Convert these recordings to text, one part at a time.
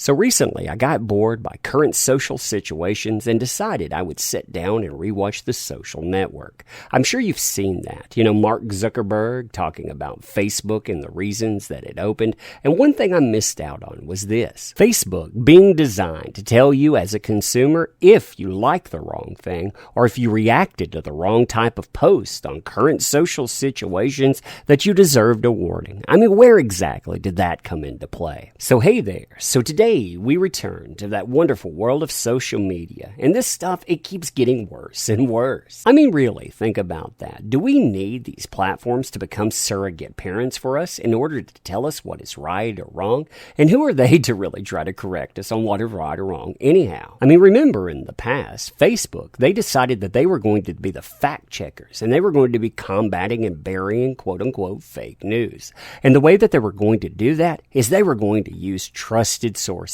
So recently, I got bored by current social situations and decided I would sit down and rewatch The Social Network. I'm sure you've seen that. Mark Zuckerberg talking about Facebook and the reasons that it opened. And one thing I missed out on was this. Facebook being designed to tell you as a consumer if you like the wrong thing or if you reacted to the wrong type of post on current social situations that you deserved a warning. I mean, where exactly did that come into play? So hey there. So today we return to that wonderful world of social media. And this stuff, it keeps getting worse and worse. I mean, really, think about that. Do we need these platforms to become surrogate parents for us in order to tell us what is right or wrong? And who are they to really try to correct us on what is right or wrong anyhow? I mean, remember in the past, Facebook, they decided that they were going to be the fact checkers and they were going to be combating and burying quote-unquote fake news. And the way that they were going to do that is they were going to use trusted sources.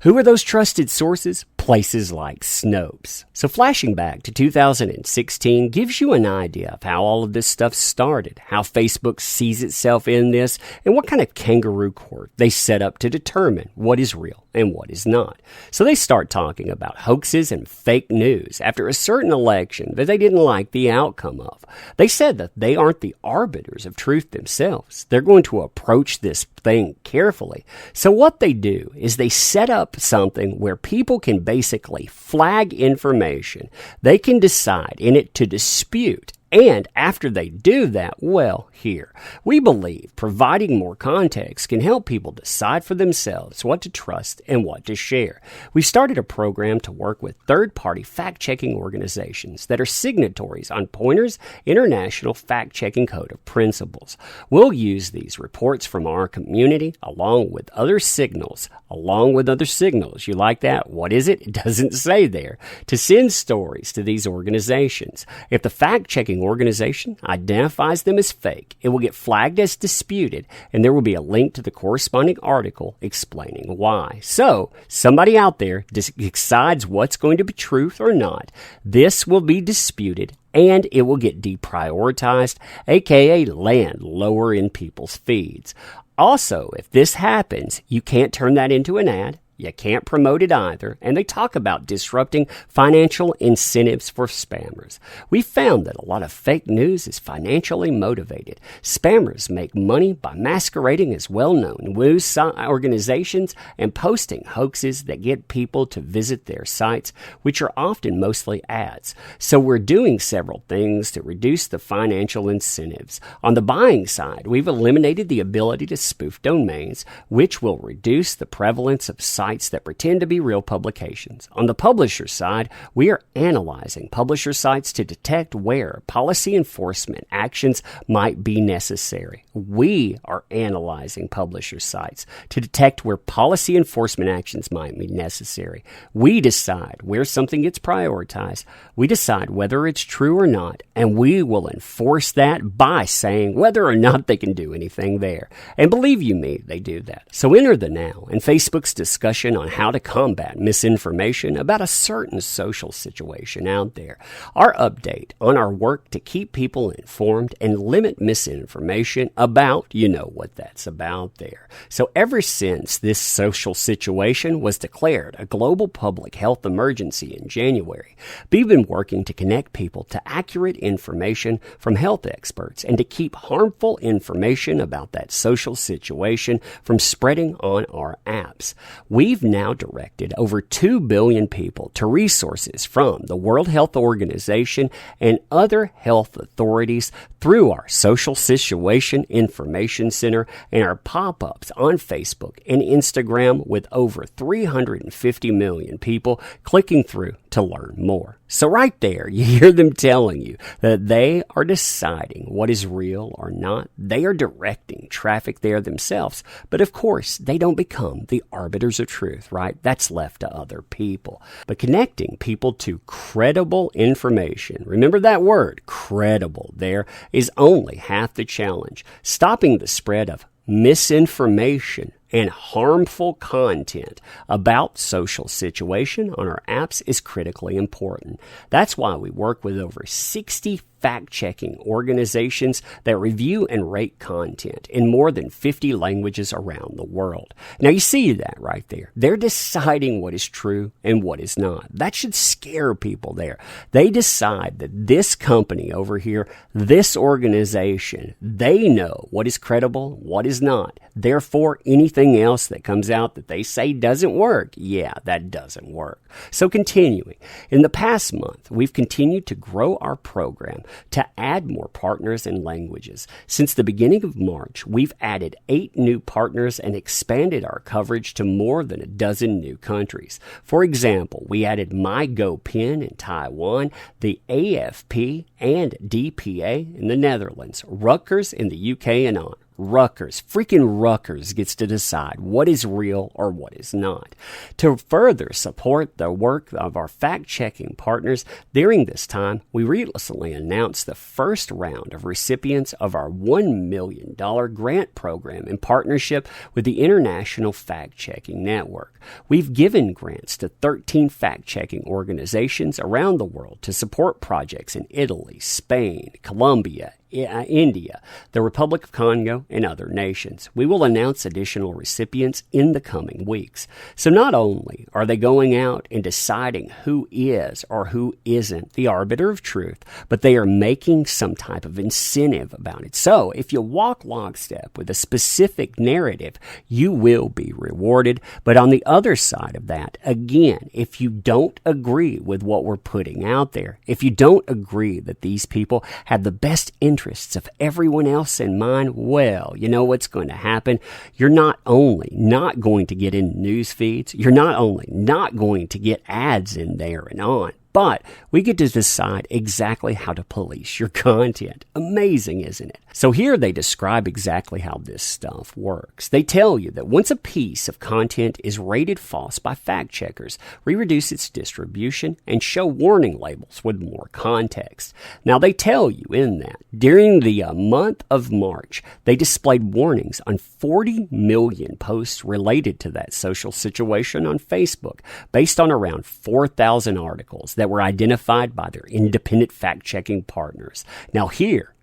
Who are those trusted sources? Places like Snopes. So flashing back to 2016 gives you an idea of how all of this stuff started, how Facebook sees itself in this, and what kind of kangaroo court they set up to determine what is real and what is not. So they start talking about hoaxes and fake news after a certain election that they didn't like the outcome of. They said that they aren't the arbiters of truth themselves. They're going to approach this thing carefully. So what they do is they set up something where people can basically flag information. They can decide in it to dispute. And after they do that, well, here, we believe providing more context can help people decide for themselves what to trust and what to share. We've started a program to work with third-party fact-checking organizations that are signatories on Pointer's International Fact-Checking Code of Principles. We'll use these reports from our community along with other signals. You like that? What is it? It doesn't say there. To send stories to these organizations. If the fact-checking organization identifies them as fake, it will get flagged as disputed, and there will be a link to the corresponding article explaining why. So, somebody out there decides what's going to be truth or not. This will be disputed, and it will get deprioritized, aka land lower in people's feeds. Also, if this happens, you can't turn that into an ad. You can't promote it either, and they talk about disrupting financial incentives for spammers. We found that a lot of fake news is financially motivated. Spammers make money by masquerading as well-known news organizations and posting hoaxes that get people to visit their sites, which are often mostly ads. So we're doing several things to reduce the financial incentives. On the buying side, we've eliminated the ability to spoof domains, which will reduce the prevalence of sites that pretend to be real publications. On the publisher side, we are analyzing publisher sites to detect where policy enforcement actions might be necessary. We are analyzing publisher sites to detect where policy enforcement actions might be necessary. We decide where something gets prioritized. We decide whether it's true or not, and we will enforce that by saying whether or not they can do anything there. And believe you me, they do that. So enter the now and Facebook's discussion on how to combat misinformation about a certain social situation out there. Our update on our work to keep people informed and limit misinformation about, you know what that's about there. So ever since this social situation was declared a global public health emergency in January, we've been working to connect people to accurate information from health experts and to keep harmful information about that social situation from spreading on our apps. We've now directed over 2 billion people to resources from the World Health Organization and other health authorities through our Social Situation Information Center and our pop-ups on Facebook and Instagram, with over 350 million people clicking through to learn more. So right there, you hear them telling you that they are deciding what is real or not. They are directing traffic there themselves. But of course, they don't become the arbiters of truth, right? That's left to other people. But connecting people to credible information, remember that word, credible, there, is only half the challenge. Stopping the spread of misinformation and harmful content about social situation on our apps is critically important. That's why we work with over 60 fact-checking organizations that review and rate content in more than 50 languages around the world. Now, you see that right there. They're deciding what is true and what is not. That should scare people there. They decide that this company over here, this organization, they know what is credible, what is not. Therefore, anything else that comes out that they say doesn't work, yeah, that doesn't work. So continuing, in the past month, we've continued to grow our program to add more partners and languages. Since the beginning of March, we've added 8 new partners and expanded our coverage to more than a dozen new countries. For example, we added MyGoPin in Taiwan, the AFP and DPA in the Netherlands, Rutgers in the UK, and on. Freaking Rutgers gets to decide what is real or what is not. To further support the work of our fact-checking partners, during this time, we recently announced the first round of recipients of our $1 million grant program in partnership with the International Fact-Checking Network. We've given grants to 13 fact-checking organizations around the world to support projects in Italy, Spain, Colombia, India, the Republic of Congo, and other nations. We will announce additional recipients in the coming weeks. So not only are they going out and deciding who is or who isn't the arbiter of truth, but they are making some type of incentive about it. So if you walk lockstep with a specific narrative, you will be rewarded. But on the other side of that, again, if you don't agree with what we're putting out there, if you don't agree that these people have the best interests of everyone else in mind, well, you know what's going to happen. You're not only not going to get in news feeds, you're not only not going to get ads in there and on, but we get to decide exactly how to police your content. Amazing, isn't it? So here they describe exactly how this stuff works. They tell you that once a piece of content is rated false by fact checkers, we reduce its distribution and show warning labels with more context. Now they tell you in that during the month of March, they displayed warnings on 40 million posts related to that social situation on Facebook, based on around 4,000 articles that were identified by their independent fact-checking partners. Now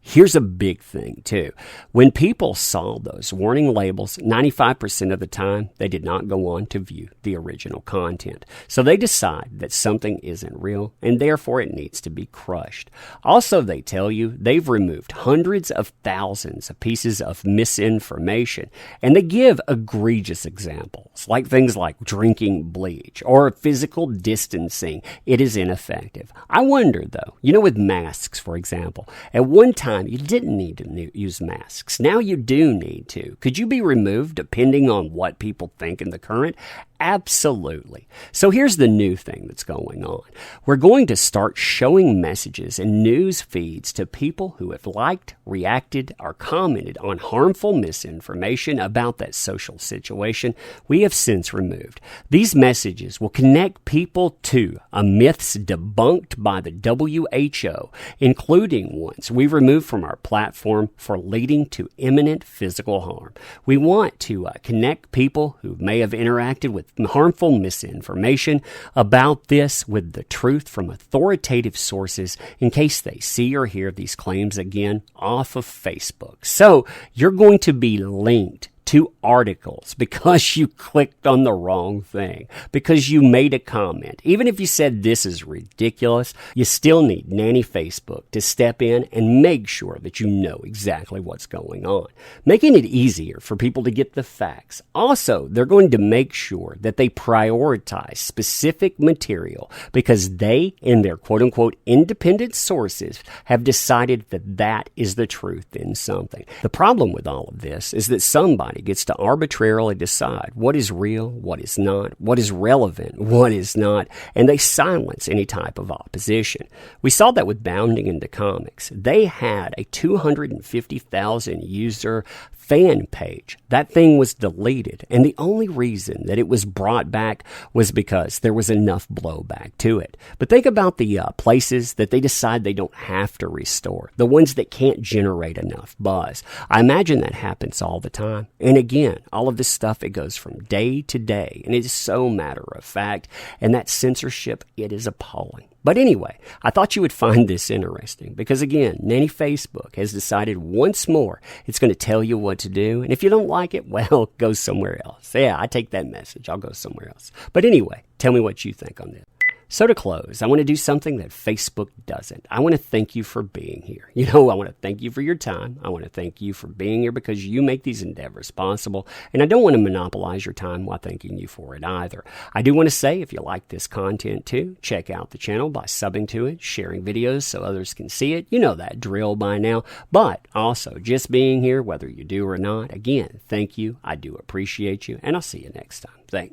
here's a big thing too. When people saw those warning labels, 95% of the time, they did not go on to view the original content. So they decide that something isn't real and therefore it needs to be crushed. Also, they tell you they've removed hundreds of thousands of pieces of misinformation, and they give egregious examples, like things like drinking bleach or physical distancing. It is ineffective. I wonder though, with masks, for example, at one time, you didn't need to use masks. Now you do need to. Could you be removed depending on what people think in the current? Absolutely. So here's the new thing that's going on. We're going to start showing messages and news feeds to people who have liked, reacted, or commented on harmful misinformation about that social situation we have since removed. These messages will connect people to myths debunked by the WHO, including ones we removed from our platform for leading to imminent physical harm. We want to connect people who may have interacted with harmful misinformation about this with the truth from authoritative sources in case they see or hear these claims again off of Facebook. So you're going to be linked to articles because you clicked on the wrong thing, because you made a comment. Even if you said this is ridiculous, you still need Nanny Facebook to step in and make sure that you know exactly what's going on, making it easier for people to get the facts. Also, they're going to make sure that they prioritize specific material because they, in their quote-unquote independent sources, have decided that that is the truth in something. The problem with all of this is that somebody gets to arbitrarily decide what is real, what is not, what is relevant, what is not, and they silence any type of opposition. We saw that with Bounding into Comics. They had a 250,000 user fan page. That thing was deleted, and the only reason that it was brought back was because there was enough blowback to it. But think about the places that they decide they don't have to restore, the ones that can't generate enough buzz. I imagine that happens all the time. And again, all of this stuff, it goes from day to day, and it is so matter of fact, and that censorship, it is appalling. But anyway, I thought you would find this interesting because, again, Nanny Facebook has decided once more it's going to tell you what to do. And if you don't like it, well, go somewhere else. Yeah, I take that message. I'll go somewhere else. But anyway, tell me what you think on this. So to close, I want to do something that Facebook doesn't. I want to thank you for being here. I want to thank you for your time. I want to thank you for being here because you make these endeavors possible. And I don't want to monopolize your time while thanking you for it either. I do want to say, if you like this content too, check out the channel by subbing to it, sharing videos so others can see it. You know that drill by now. But also, just being here, whether you do or not, again, thank you. I do appreciate you. And I'll see you next time. Thanks.